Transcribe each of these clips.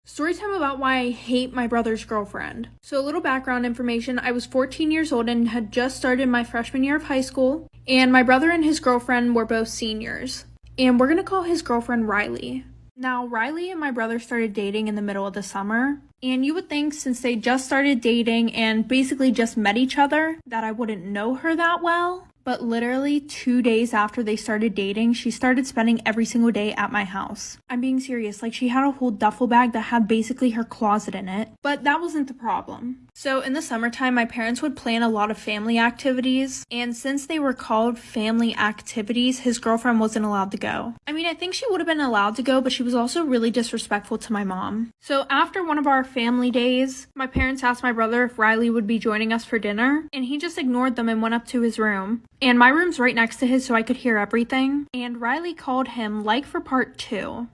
Story time about why I hate my brother's girlfriend. So a little background information, I was 14 years old and had just started my freshman year of high school, and my brother and his girlfriend were both seniors. And we're gonna call his girlfriend Riley. Now, Riley and my brother started dating in the middle of the summer, and you would think since they just started dating and basically just met each other that I wouldn't know her that well. But literally 2 days after they started dating, she started spending every single day at my house. I'm being serious, like she had a whole duffel bag that had basically her closet in it. But that wasn't the problem. So in the summertime, my parents would plan a lot of family activities, and since they were called family activities, his girlfriend wasn't allowed to go. I mean, I think she would have been allowed to go, but she was also really disrespectful to my mom. So after one of our family days, my parents asked my brother if Riley would be joining us for dinner, and he just ignored them and went up to his room. And my room's right next to his, so I could hear everything. And Riley called him like for part 2.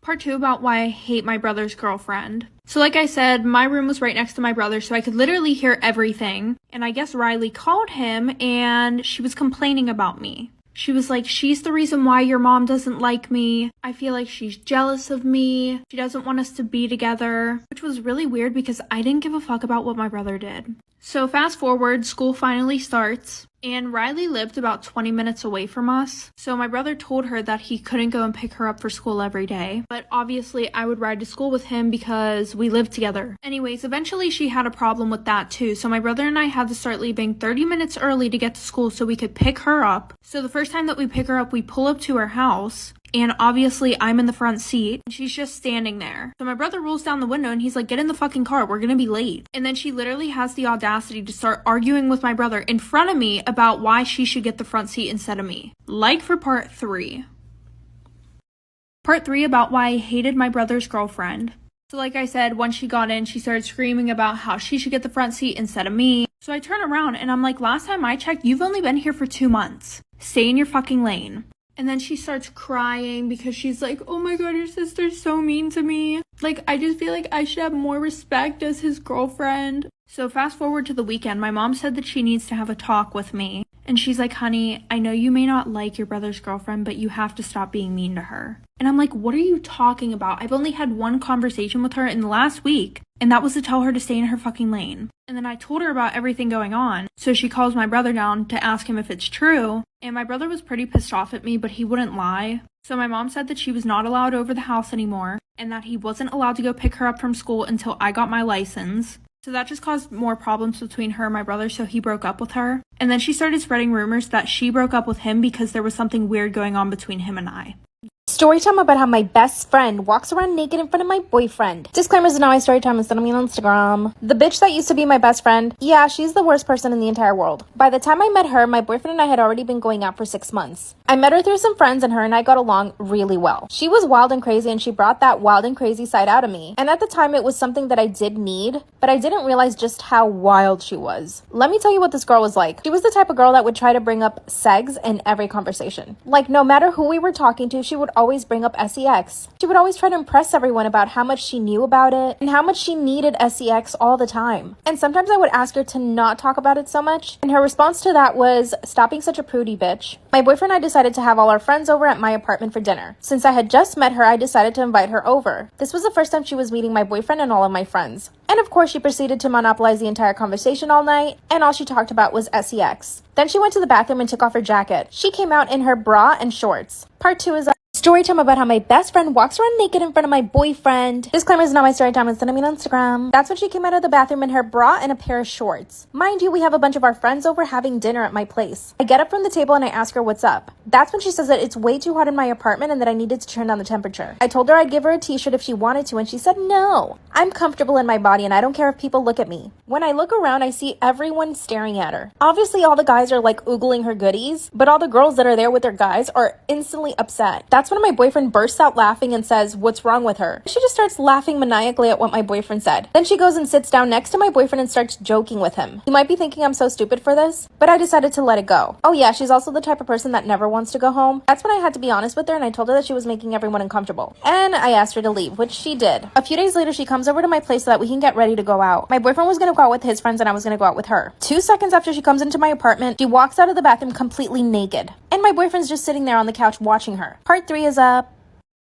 Part 2 about why I hate my brother's girlfriend. So like I said, my room was right next to my brother, so I could literally hear everything. And I guess Riley called him and she was complaining about me. She was like, she's the reason why your mom doesn't like me. I feel like she's jealous of me. She doesn't want us to be together, which was really weird because I didn't give a fuck about what my brother did. So fast forward, school finally starts, and Riley lived about 20 minutes away from us. So my brother told her that he couldn't go and pick her up for school every day, but obviously I would ride to school with him because we lived together. Anyways, eventually she had a problem with that too, so my brother and I had to start leaving 30 minutes early to get to school so we could pick her up. So the first time that we pick her up, we pull up to her house, and obviously I'm in the front seat and she's just standing there. So my brother rolls down the window and he's like, get in the fucking car, we're gonna be late. And then she literally has the audacity to start arguing with my brother in front of me about why she should get the front seat instead of me. Like for part 3. Part 3 about why I hated my brother's girlfriend. So like I said, once she got in, she started screaming about how she should get the front seat instead of me. So I turn around and I'm like, last time I checked, you've only been here for 2 months. Stay in your fucking lane. And then she starts crying because she's like, oh my god, your sister's so mean to me. Like, I just feel like I should have more respect as his girlfriend. So fast forward to the weekend, my mom said that she needs to have a talk with me. And she's like, honey, I know you may not like your brother's girlfriend, but you have to stop being mean to her. And I'm like, what are you talking about? I've only had one conversation with her in the last week, and that was to tell her to stay in her fucking lane. And then I told her about everything going on, so she calls my brother down to ask him if it's true, and my brother was pretty pissed off at me, but he wouldn't lie. So my mom said that she was not allowed over the house anymore, and that he wasn't allowed to go pick her up from school until I got my license. So that just caused more problems between her and my brother, so he broke up with her. And then she started spreading rumors that she broke up with him because there was something weird going on between him and I. Story time about how my best friend walks around naked in front of my boyfriend. Disclaimers is now my story time instead of me on Instagram. The bitch that used to be my best friend, yeah, she's the worst person in the entire world. By the time I met her, my boyfriend and I had already been going out for 6 months. I met her through some friends and her and I got along really well. She was wild and crazy and she brought that wild and crazy side out of me. And at the time it was something that I did need, but I didn't realize just how wild she was. Let me tell you what this girl was like. She was the type of girl that would try to bring up sex in every conversation. Like no matter who we were talking to, she would always bring up sex. She would always try to impress everyone about how much she knew about it and how much she needed sex all the time. And sometimes I would ask her to not talk about it so much, and her response to that was, stop being such a prudy bitch. My boyfriend and I decided to have all our friends over at my apartment for dinner. Since I had just met her, I decided to invite her over. This was the first time she was meeting my boyfriend and all of my friends. And of course, she proceeded to monopolize the entire conversation all night, and all she talked about was sex. Then she went to the bathroom and took off her jacket. She came out in her bra and shorts. Part 2 is story time about how my best friend walks around naked in front of my boyfriend. Disclaimer is not my story time instead of me on Instagram. That's when she came out of the bathroom in her bra and a pair of shorts. Mind you, we have a bunch of our friends over having dinner at my place. I get up from the table and I ask her what's up. That's when she says that it's way too hot in my apartment and that I needed to turn down the temperature. I told her I'd give her a t-shirt if she wanted to, and she said no. I'm comfortable in my body and I don't care if people look at me. When I look around, I see everyone staring at her. Obviously, all the guys are like oogling her goodies, but all the girls that are there with their guys are instantly upset. That's when my boyfriend bursts out laughing and says, what's wrong with her? She just starts laughing maniacally at what my boyfriend said. Then she goes and sits down next to my boyfriend and starts joking with him. You might be thinking I'm so stupid for this, but I decided to let it go. Oh yeah, she's also the type of person that never wants to go home. That's when I had to be honest with her and I told her that she was making everyone uncomfortable. And I asked her to leave, which she did. A few days later, she comes over to my place so that we can get ready to go out. My boyfriend was gonna go out with his friends and I was gonna go out with her. 2 seconds after she comes into my apartment, she walks out of the bathroom completely naked. And my boyfriend's just sitting there on the couch watching her. Part 3 is up.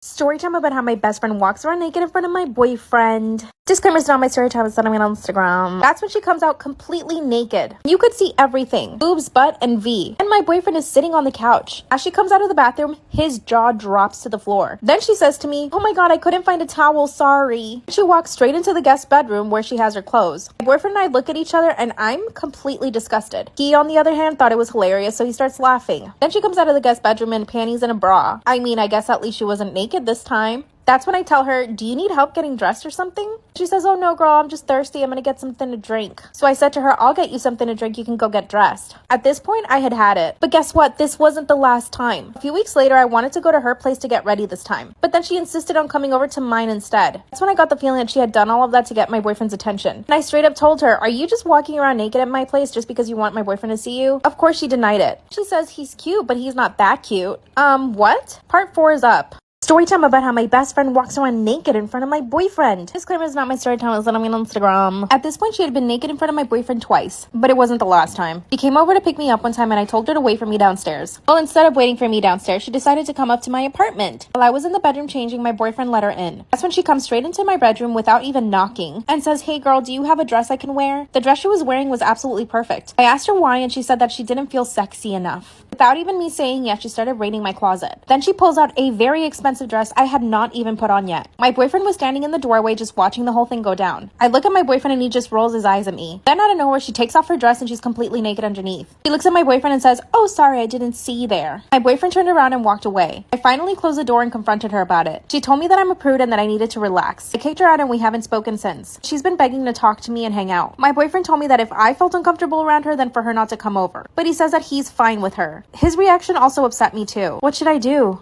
Story time about how my best friend walks around naked in front of my boyfriend. Disclaimer's not my story time, it's not on Instagram. That's when she comes out completely naked. You could see everything. Boobs, butt, and V. And my boyfriend is sitting on the couch. As she comes out of the bathroom, his jaw drops to the floor. Then she says to me, "Oh my god, I couldn't find a towel, sorry." She walks straight into the guest bedroom where she has her clothes. My boyfriend and I look at each other and I'm completely disgusted. He, on the other hand, thought it was hilarious, so he starts laughing. Then she comes out of the guest bedroom in panties and a bra. I mean, I guess at least she wasn't naked this time. That's when I tell her, "Do you need help getting dressed or something?" She says, "Oh no, girl, I'm just thirsty. I'm gonna get something to drink." So I said to her, "I'll get you something to drink. You can go get dressed." At this point, I had it. But guess what? This wasn't the last time. A few weeks later, I wanted to go to her place to get ready this time. But then she insisted on coming over to mine instead. That's when I got the feeling that she had done all of that to get my boyfriend's attention. And I straight up told her, "Are you just walking around naked at my place just because you want my boyfriend to see you?" Of course, she denied it. She says he's cute, but he's not that cute. What? Part 4 is up. Story time about how my best friend walks around naked in front of my boyfriend. Disclaimer is not my story time, it's on Instagram. At this point, she had been naked in front of my boyfriend twice, but it wasn't the last time. She came over to pick me up one time and I told her to wait for me downstairs. Well, instead of waiting for me downstairs, she decided to come up to my apartment. While I was in the bedroom changing, my boyfriend let her in. That's when she comes straight into my bedroom without even knocking and says, "Hey girl, do you have a dress I can wear?" The dress she was wearing was absolutely perfect. I asked her why and she said that she didn't feel sexy enough. Without even me saying yes, she started raiding my closet. Then she pulls out a very expensive dress I had not even put on yet. My boyfriend was standing in the doorway just watching the whole thing go down. I look at my boyfriend and he just rolls his eyes at me. Then out of nowhere, she takes off her dress and she's completely naked underneath. She looks at my boyfriend and says, "Oh, sorry, I didn't see there." My boyfriend turned around and walked away. I finally closed the door and confronted her about it. She told me that I'm a prude and that I needed to relax. I kicked her out and we haven't spoken since. She's been begging to talk to me and hang out. My boyfriend told me that if I felt uncomfortable around her, then for her not to come over. But he says that he's fine with her. His reaction also upset me too. What should I do?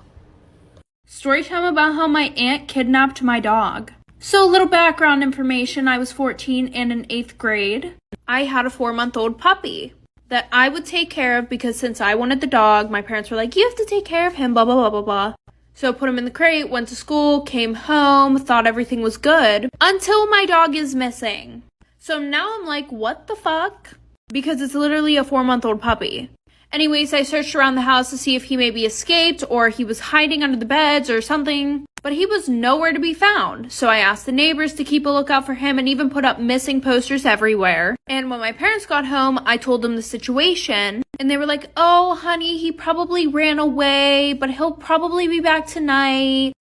Story time about how my aunt kidnapped my dog. So, a little background information. I was 14 and in 8th grade. I had a 4-month-old puppy that I would take care of because since I wanted the dog, my parents were like, "You have to take care of him, blah, blah, blah, blah, blah." So I put him in the crate, went to school, came home, thought everything was good until my dog is missing. So now I'm like, what the fuck? Because it's literally a 4-month-old puppy. Anyways, I searched around the house to see if he maybe escaped or he was hiding under the beds or something, but he was nowhere to be found. So I asked the neighbors to keep a lookout for him and even put up missing posters everywhere. And when my parents got home, I told them the situation and they were like, "Oh, honey, he probably ran away, but he'll probably be back tonight."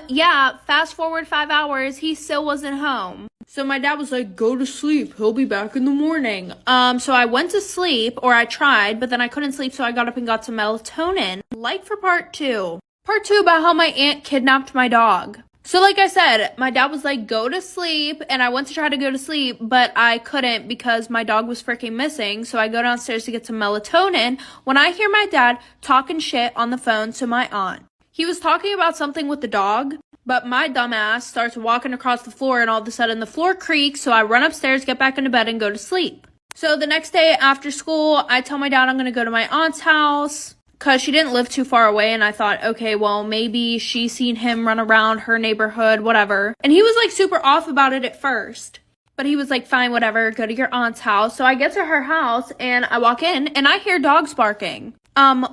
Yeah, fast forward 5 hours, he still wasn't home. So my dad was like, "Go to sleep. He'll be back in the morning." So I went to sleep, or I tried, but then I couldn't sleep, so I got up and got some melatonin. Like for part 2. Part 2 about how my aunt kidnapped my dog. So like I said, my dad was like, "Go to sleep," and I went to try to go to sleep, but I couldn't because my dog was freaking missing. So I go downstairs to get some melatonin when I hear my dad talking shit on the phone to my aunt. He was talking about something with the dog, but my dumbass starts walking across the floor and all of a sudden the floor creaks, so I run upstairs, get back into bed, and go to sleep. So the next day after school, I tell my dad I'm going to go to my aunt's house because she didn't live too far away, and I thought, okay, well, maybe she's seen him run around her neighborhood, whatever. And he was like super off about it at first. But he was like, "Fine, whatever, go to your aunt's house." So I get to her house and I walk in and I hear dogs barking.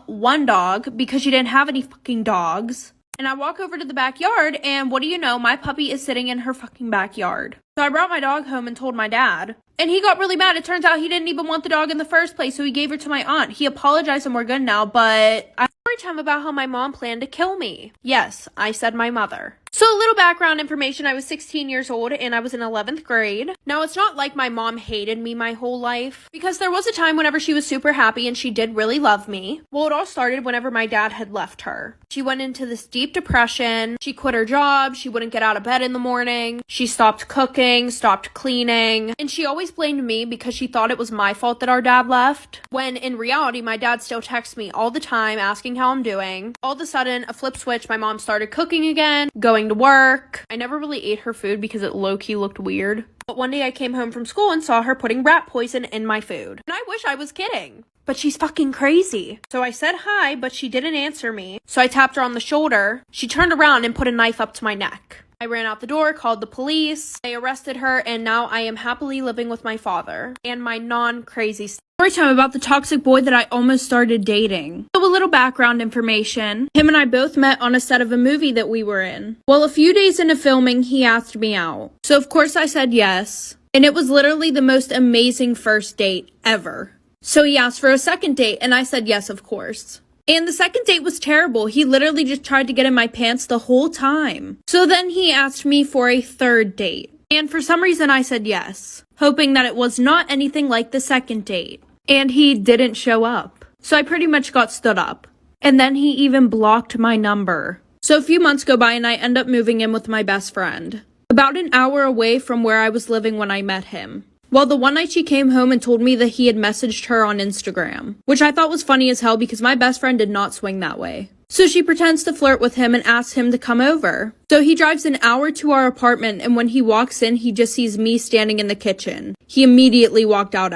One dog, because she didn't have any fucking dogs. And I walk over to the backyard and what do you know, my puppy is sitting in her fucking backyard. So I brought my dog home and told my dad. And he got really mad. It turns out he didn't even want the dog in the first place, so he gave her to my aunt. He apologized and we're good now, but I story time about how my mom planned to kill me. Yes, I said my mother. So a little background information, I was 16 years old and I was in 11th grade. Now it's not like my mom hated me my whole life because there was a time whenever she was super happy and she did really love me. Well, it all started whenever my dad had left her. She went into this deep depression. She quit her job. She wouldn't get out of bed in the morning. She stopped cooking, stopped cleaning, and she always blamed me because she thought it was my fault that our dad left. When in reality, my dad still texts me all the time asking how I'm doing. All of a sudden, a flip switch, my mom started cooking again, going to work. I never really ate her food because it low-key looked weird. But one day I came home from school and saw her putting rat poison in my food. And I wish I was kidding. But she's fucking crazy. So I said hi, but she didn't answer me. So I tapped her on the shoulder. She turned around and put a knife up to my neck. I ran out the door, called the police, they arrested her, and now I am happily living with my father and my non-crazy story time about the toxic boy that I almost started dating. So a little background information. Him and I both met on a set of a movie that we were in. Well, a few days into filming, he asked me out. So of course I said yes. And it was literally the most amazing first date ever. So he asked for a second date, and I said yes, of course. And the second date was terrible. He literally just tried to get in my pants the whole time. So then he asked me for a third date. And for some reason I said yes, hoping that it was not anything like the second date. And he didn't show up. So I pretty much got stood up. And then he even blocked my number. So a few months go by and I end up moving in with my best friend, about an hour away from where I was living when I met him. Well, the one night she came home and told me that he had messaged her on Instagram, which I thought was funny as hell because my best friend did not swing that way. So she pretends to flirt with him and asks him to come over. So he drives an hour to our apartment, and when he walks in, he just sees me standing in the kitchen. He immediately walked out